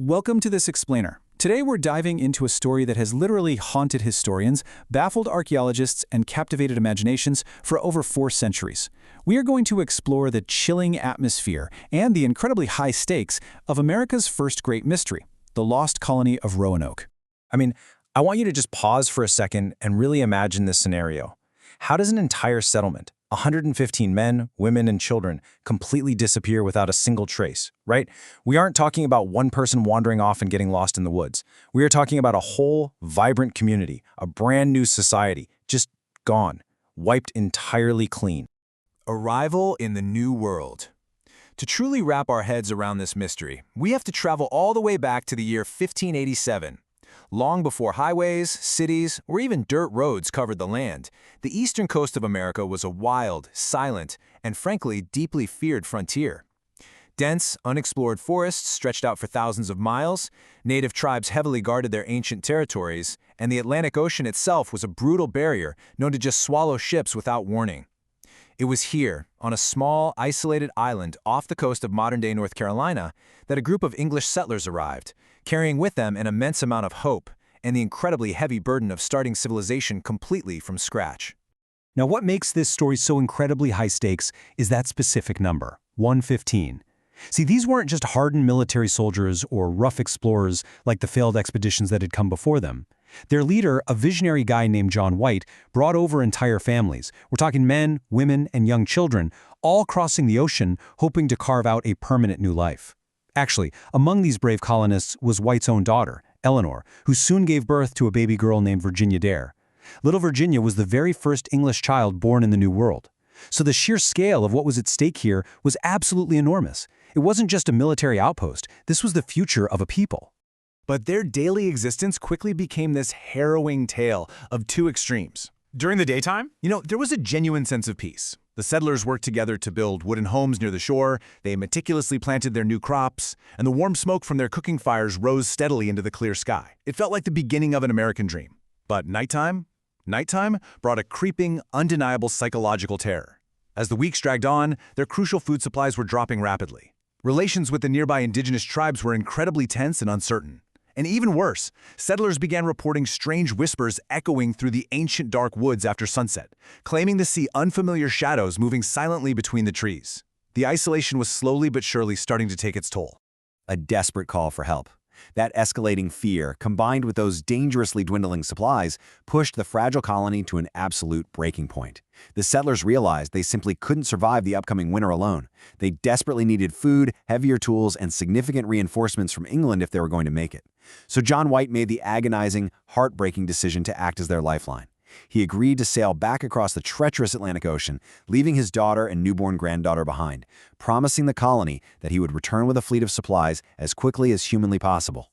Welcome to this explainer. Today we're diving into a story that has literally haunted historians, baffled archaeologists, and captivated imaginations for over 4 centuries. We are going to explore the chilling atmosphere and the incredibly high stakes of America's first great mystery, the lost colony of Roanoke. I want you to just pause for a second and really imagine this scenario. How does an entire settlement, 115 men, women, and children, completely disappear without a single trace, right? We aren't talking about one person wandering off and getting lost in the woods. We are talking about a whole, vibrant community, a brand new society, just gone, wiped entirely clean. Arrival in the New World. To truly wrap our heads around this mystery, we have to travel all the way back to the year 1587. Long before highways, cities, or even dirt roads covered the land, the eastern coast of America was a wild, silent, and frankly, deeply feared frontier. Dense, unexplored forests stretched out for thousands of miles, native tribes heavily guarded their ancient territories, and the Atlantic Ocean itself was a brutal barrier known to just swallow ships without warning. It was here, on a small, isolated island off the coast of modern-day North Carolina, that a group of English settlers arrived, carrying with them an immense amount of hope and the incredibly heavy burden of starting civilization completely from scratch. Now, what makes this story so incredibly high stakes is that specific number, 115. See, these weren't just hardened military soldiers or rough explorers like the failed expeditions that had come before them. Their leader, a visionary guy named John White, brought over entire families. We're talking men, women, and young children, all crossing the ocean, hoping to carve out a permanent new life. Actually, among these brave colonists was White's own daughter, Eleanor, who soon gave birth to a baby girl named Virginia Dare. Little Virginia was the very first English child born in the New World. So the sheer scale of what was at stake here was absolutely enormous. It wasn't just a military outpost. This was the future of a people. But their daily existence quickly became this harrowing tale of 2 extremes. During the daytime, there was a genuine sense of peace. The settlers worked together to build wooden homes near the shore, they meticulously planted their new crops, and the warm smoke from their cooking fires rose steadily into the clear sky. It felt like the beginning of an American dream. But nighttime brought a creeping, undeniable psychological terror. As the weeks dragged on, their crucial food supplies were dropping rapidly. Relations with the nearby indigenous tribes were incredibly tense and uncertain. And even worse, settlers began reporting strange whispers echoing through the ancient dark woods after sunset, claiming to see unfamiliar shadows moving silently between the trees. The isolation was slowly but surely starting to take its toll. A desperate call for help. That escalating fear, combined with those dangerously dwindling supplies, pushed the fragile colony to an absolute breaking point. The settlers realized they simply couldn't survive the upcoming winter alone. They desperately needed food, heavier tools, and significant reinforcements from England if they were going to make it. So John White made the agonizing, heartbreaking decision to act as their lifeline. He agreed to sail back across the treacherous Atlantic Ocean, leaving his daughter and newborn granddaughter behind, promising the colony that he would return with a fleet of supplies as quickly as humanly possible.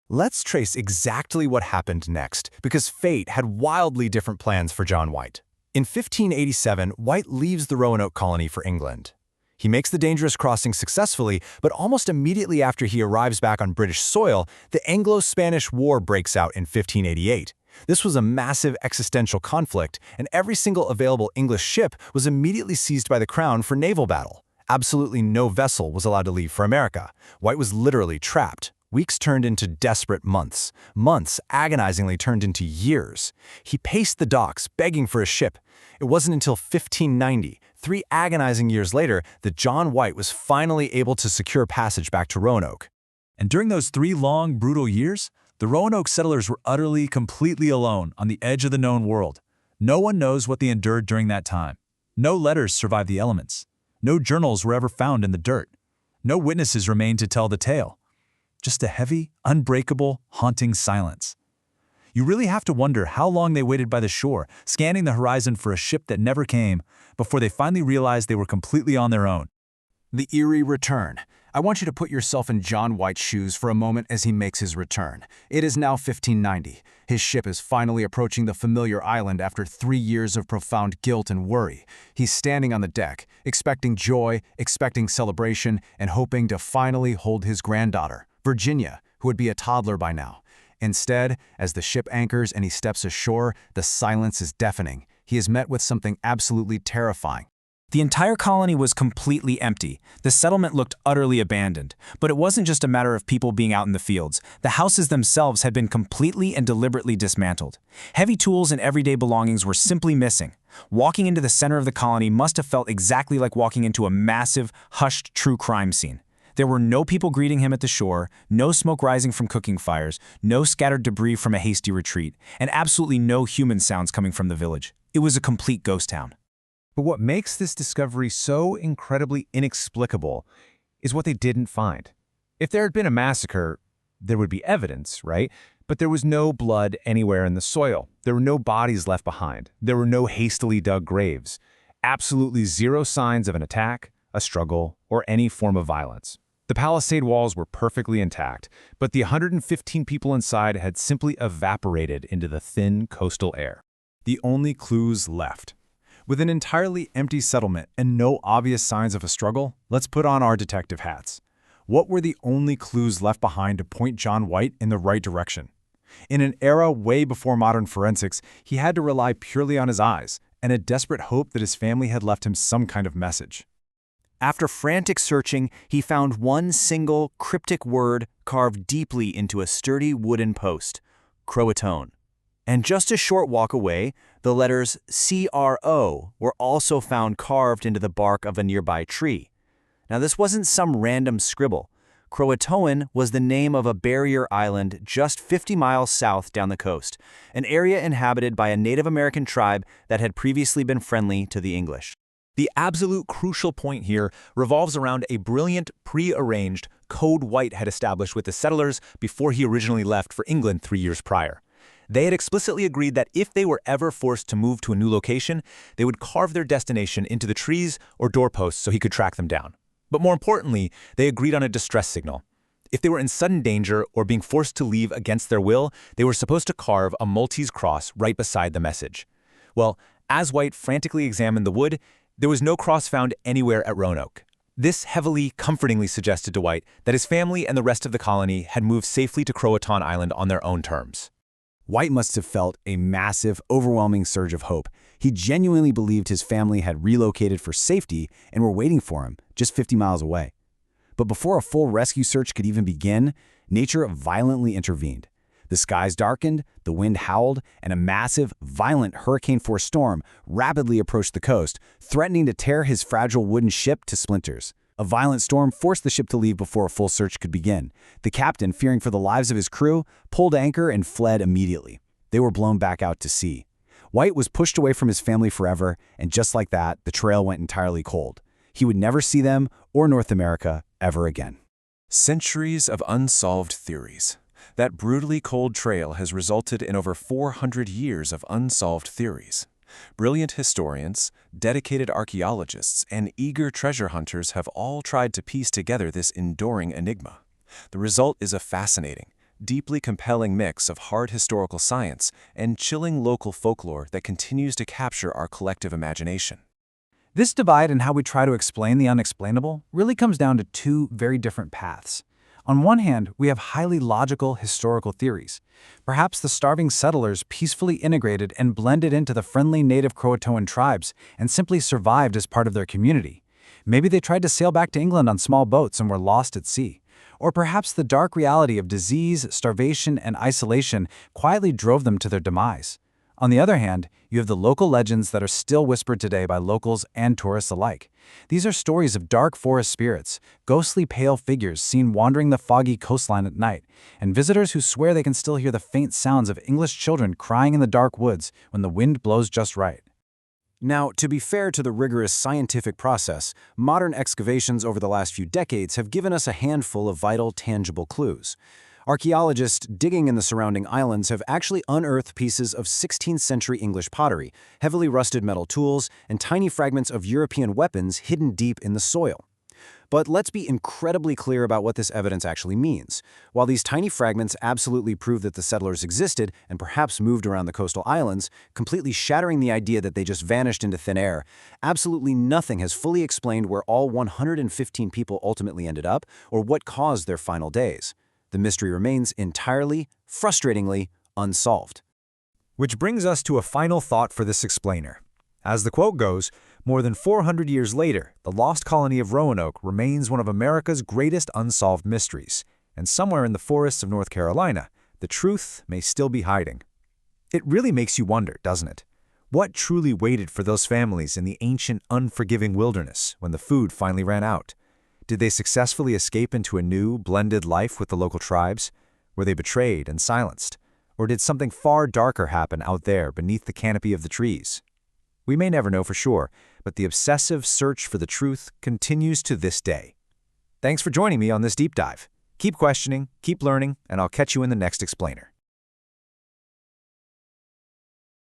Let's trace exactly what happened next, because fate had wildly different plans for John White. In 1587, White leaves the Roanoke colony for England. He makes the dangerous crossing successfully, but almost immediately after he arrives back on British soil, the Anglo-Spanish War breaks out in 1588. This was a massive existential conflict, and every single available English ship was immediately seized by the Crown for naval battle. Absolutely no vessel was allowed to leave for America. White was literally trapped. Weeks turned into desperate months. Months agonizingly turned into years. He paced the docks, begging for a ship. It wasn't until 1590, 3 agonizing years later, that John White was finally able to secure passage back to Roanoke. And during those 3 long, brutal years, the Roanoke settlers were utterly, completely alone on the edge of the known world. No one knows what they endured during that time. No letters survived the elements. No journals were ever found in the dirt. No witnesses remained to tell the tale. Just a heavy, unbreakable, haunting silence. You really have to wonder how long they waited by the shore, scanning the horizon for a ship that never came, before they finally realized they were completely on their own. The eerie return. I want you to put yourself in John White's shoes for a moment as he makes his return. It is now 1590. His ship is finally approaching the familiar island after 3 years of profound guilt and worry. He's standing on the deck, expecting joy, expecting celebration, and hoping to finally hold his granddaughter, Virginia, who would be a toddler by now. Instead, as the ship anchors and he steps ashore, the silence is deafening. He is met with something absolutely terrifying. The entire colony was completely empty. The settlement looked utterly abandoned. But it wasn't just a matter of people being out in the fields. The houses themselves had been completely and deliberately dismantled. Heavy tools and everyday belongings were simply missing. Walking into the center of the colony must have felt exactly like walking into a massive, hushed true crime scene. There were no people greeting him at the shore, no smoke rising from cooking fires, no scattered debris from a hasty retreat, and absolutely no human sounds coming from the village. It was a complete ghost town. But what makes this discovery so incredibly inexplicable is what they didn't find. If there had been a massacre, there would be evidence, right? But there was no blood anywhere in the soil. There were no bodies left behind. There were no hastily dug graves. Absolutely zero signs of an attack, a struggle, or any form of violence. The palisade walls were perfectly intact, but the 115 people inside had simply evaporated into the thin coastal air. The only clues left. With an entirely empty settlement and no obvious signs of a struggle, let's put on our detective hats. What were the only clues left behind to point John White in the right direction? In an era way before modern forensics, he had to rely purely on his eyes and a desperate hope that his family had left him some kind of message. After frantic searching, he found one single, cryptic word carved deeply into a sturdy wooden post: CROATOAN. And just a short walk away, the letters CRO were also found carved into the bark of a nearby tree. Now, this wasn't some random scribble. CROATOAN was the name of a barrier island just 50 miles south down the coast, an area inhabited by a Native American tribe that had previously been friendly to the English. The absolute crucial point here revolves around a brilliant, pre-arranged code White had established with the settlers before he originally left for England 3 years prior. They had explicitly agreed that if they were ever forced to move to a new location, they would carve their destination into the trees or doorposts so he could track them down. But more importantly, they agreed on a distress signal. If they were in sudden danger or being forced to leave against their will, they were supposed to carve a Maltese cross right beside the message. Well, as White frantically examined the wood, there was no cross found anywhere at Roanoke. This heavily, comfortingly suggested to White that his family and the rest of the colony had moved safely to CROATOAN Island on their own terms. White must have felt a massive, overwhelming surge of hope. He genuinely believed his family had relocated for safety and were waiting for him, just 50 miles away. But before a full rescue search could even begin, nature violently intervened. The skies darkened, the wind howled, and a massive, violent hurricane-force storm rapidly approached the coast, threatening to tear his fragile wooden ship to splinters. A violent storm forced the ship to leave before a full search could begin. The captain, fearing for the lives of his crew, pulled anchor and fled immediately. They were blown back out to sea. White was pushed away from his family forever, and just like that, the trail went entirely cold. He would never see them or North America ever again. Centuries of unsolved theories. That brutally cold trail has resulted in over 400 years of unsolved theories. Brilliant historians, dedicated archaeologists, and eager treasure hunters have all tried to piece together this enduring enigma. The result is a fascinating, deeply compelling mix of hard historical science and chilling local folklore that continues to capture our collective imagination. This divide in how we try to explain the unexplainable really comes down to two very different paths. On one hand, we have highly logical historical theories. Perhaps the starving settlers peacefully integrated and blended into the friendly native CROATOAN tribes and simply survived as part of their community. Maybe they tried to sail back to England on small boats and were lost at sea. Or perhaps the dark reality of disease, starvation, and isolation quietly drove them to their demise. On the other hand, you have the local legends that are still whispered today by locals and tourists alike. These are stories of dark forest spirits, ghostly pale figures seen wandering the foggy coastline at night, and visitors who swear they can still hear the faint sounds of English children crying in the dark woods when the wind blows just right. Now, to be fair to the rigorous scientific process, modern excavations over the last few decades have given us a handful of vital, tangible clues. Archaeologists digging in the surrounding islands have actually unearthed pieces of 16th century English pottery, heavily rusted metal tools, and tiny fragments of European weapons hidden deep in the soil. But let's be incredibly clear about what this evidence actually means. While these tiny fragments absolutely prove that the settlers existed and perhaps moved around the coastal islands, completely shattering the idea that they just vanished into thin air, absolutely nothing has fully explained where all 115 people ultimately ended up or what caused their final days. The mystery remains entirely, frustratingly, unsolved. Which brings us to a final thought for this explainer. As the quote goes, More than 400 years later, the lost colony of Roanoke remains one of America's greatest unsolved mysteries, and somewhere in the forests of North Carolina, the truth may still be hiding. It really makes you wonder, doesn't it? What truly waited for those families in the ancient, unforgiving wilderness when the food finally ran out? Did they successfully escape into a new, blended life with the local tribes? Were they betrayed and silenced? Or did something far darker happen out there beneath the canopy of the trees? We may never know for sure, but the obsessive search for the truth continues to this day. Thanks for joining me on this deep dive. Keep questioning, keep learning, and I'll catch you in the next explainer.